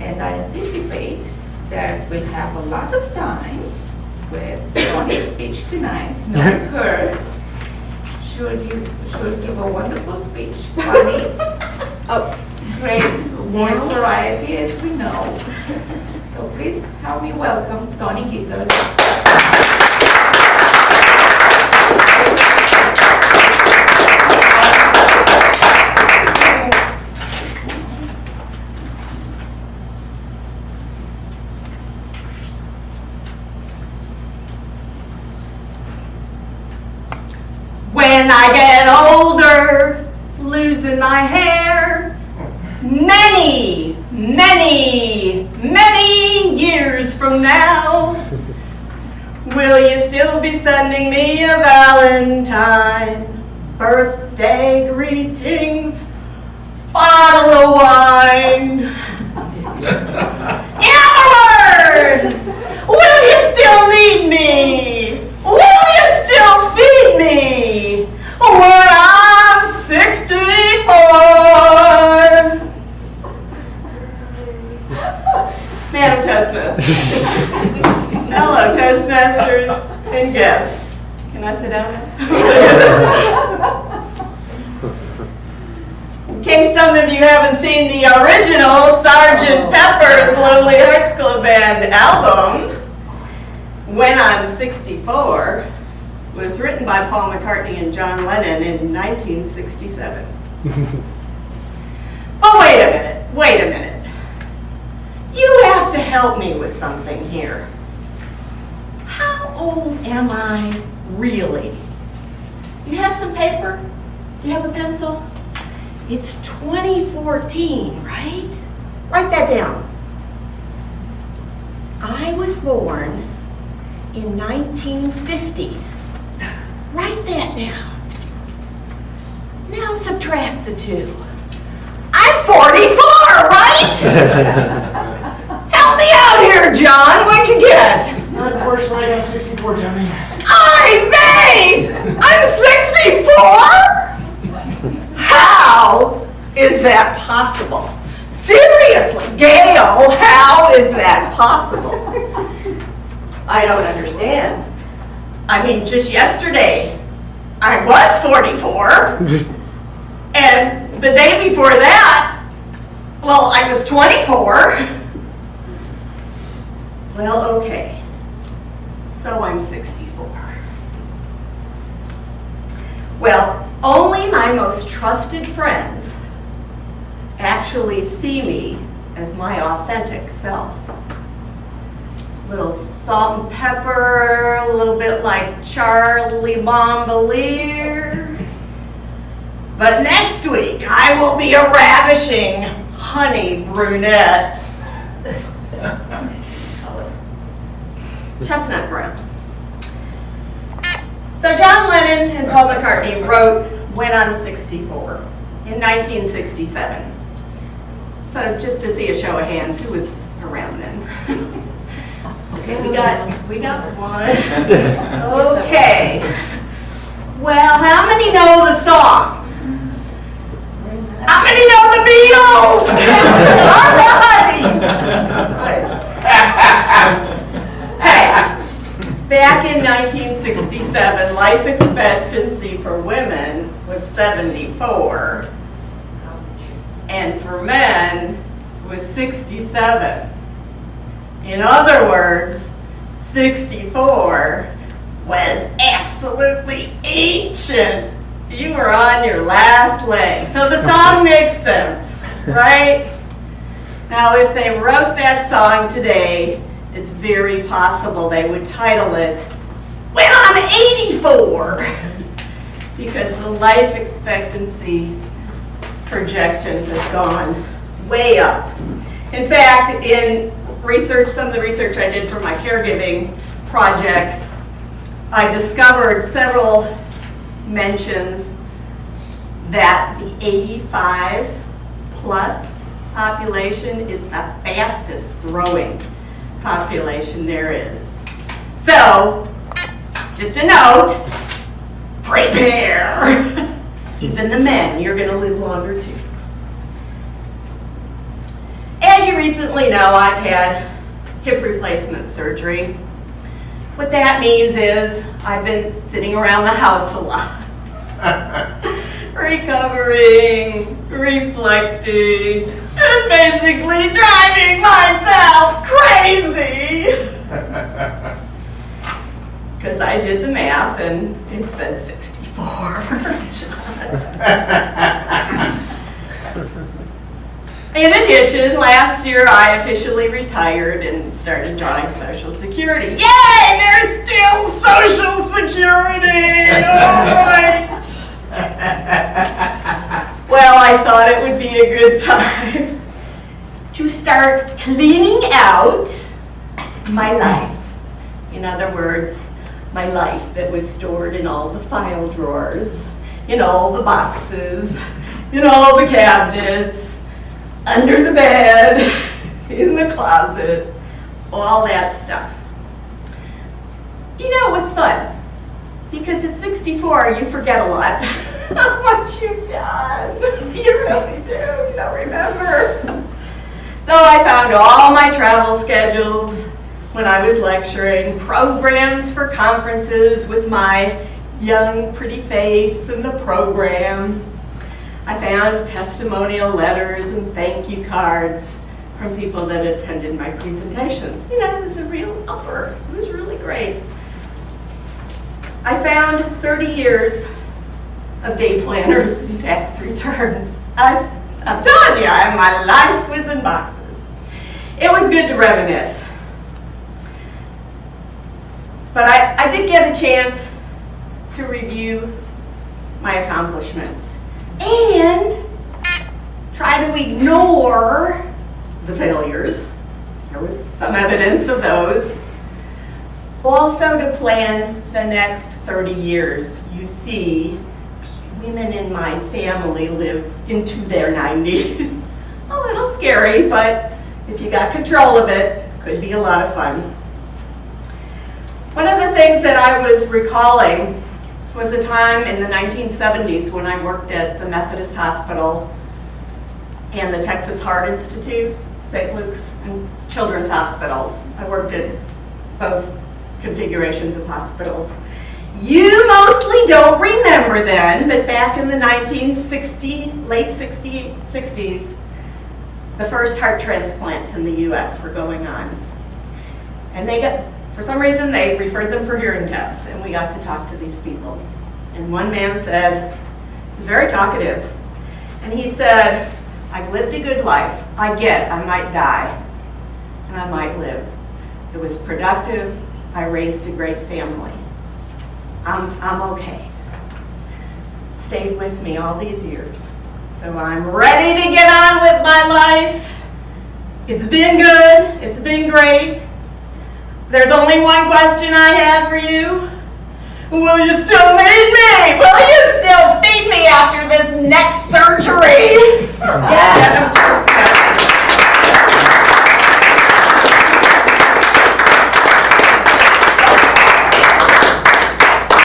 And I anticipate that we'll have a lot of time with Toni's speech tonight. Knowing her, she'll give a wonderful speech, funny, great voice variety, as we know. So please help me welcome Toni Gitles. When I get older, losing my hair, many, many, many years from now, will you still be sending me a Valentine, birthday greetings, bottle of wine? In other words, will you still need me? Will you still feed me when I'm 64? Madam Toastmaster. Hello, Toastmasters and guests. Can I sit down now? In case some of you haven't seen the original Sgt. Pepper's Lonely Hearts Club Band albums, When I'm 64 was written by Paul McCartney and John Lennon in 1967. Oh, wait a minute. You have to help me with something here. How old am I really? You have some paper? You have a pencil? It's 2014, right? Write that down. I was born in 1950. Write that down. Now subtract the two. I'm 44, right? Help me out here, John. What'd you get? Unfortunately, I got 64, Tony. I'm 64? How is that possible? Seriously, Gail, how is that possible? I don't understand. I mean, just yesterday, I was 44, and the day before that, well, I was 24. Well, okay, so I'm 64. Well, only my most trusted friends actually see me as my authentic self. Little salt and pepper, a little bit like Charlie Bombalier. But next week, I will be a ravishing honey brunette. Chestnut brown. So John Lennon and Paul McCartney wrote When I'm 64 in 1967. So just to see a show of hands, who was around then? Okay, we got one. Okay. Well, how many know the song? How many know the Beatles? All right. Hey, back in 1967, life expectancy for women was 74, and for men was 67. In other words, 64 was absolutely ancient. You were on your last leg. So the song makes sense, right? Now, if they wrote that song today, it's very possible they would title it, When I'm 84, because the life expectancy projections have gone way up. In fact, in research, some of the research I did for my caregiving projects, I discovered several mentions that the 85 plus population is the fastest growing population there is. So, just a note, prepare. Even the men, you're going to live longer too. As you recently know, I've had hip replacement surgery. What that means is I've been sitting around the house a lot. Recovering, reflecting, and basically driving myself crazy. Because I did the math and it said 64. In addition, last year I officially retired and started drawing Social Security. Yay! There's still Social Security! All right! Well, I thought it would be a good time to start cleaning out my life. In other words, my life that was stored in all the file drawers, in all the boxes, in all the cabinets, under the bed, in the closet, all that stuff. You know, it was fun, because at 64, you forget a lot of what you've done. You really do, you don't remember. So I found all my travel schedules when I was lecturing, programs for conferences with my young, pretty face in the program. I found testimonial letters and thank you cards from people that attended my presentations. You know, it was a real upper. It was really great. I found 30 years of day planners and tax returns. I'm telling you, my life was in boxes. It was good to reminisce. But I did get a chance to review my accomplishments and try to ignore the failures. There was some evidence of those. Also to plan the next 30 years. You see, women in my family live into their 90s. A little scary, but if you got control of it, could be a lot of fun. One of the things that I was recalling was a time in the 1970s when I worked at the Methodist Hospital and the Texas Heart Institute, St. Luke's, and Children's Hospitals. I worked at both configurations of hospitals. You mostly don't remember then, but back in the late 60s, the first heart transplants in the US were going on. And for some reason, they referred them for hearing tests, and we got to talk to these people. And one man said, he was very talkative, and he said, I've lived a good life. I might die, and I might live. It was productive. I raised a great family. I'm okay. Stayed with me all these years. So I'm ready to get on with my life. It's been good. It's been great. There's only one question I have for you. Will you still need me? Will you still feed me after this next surgery?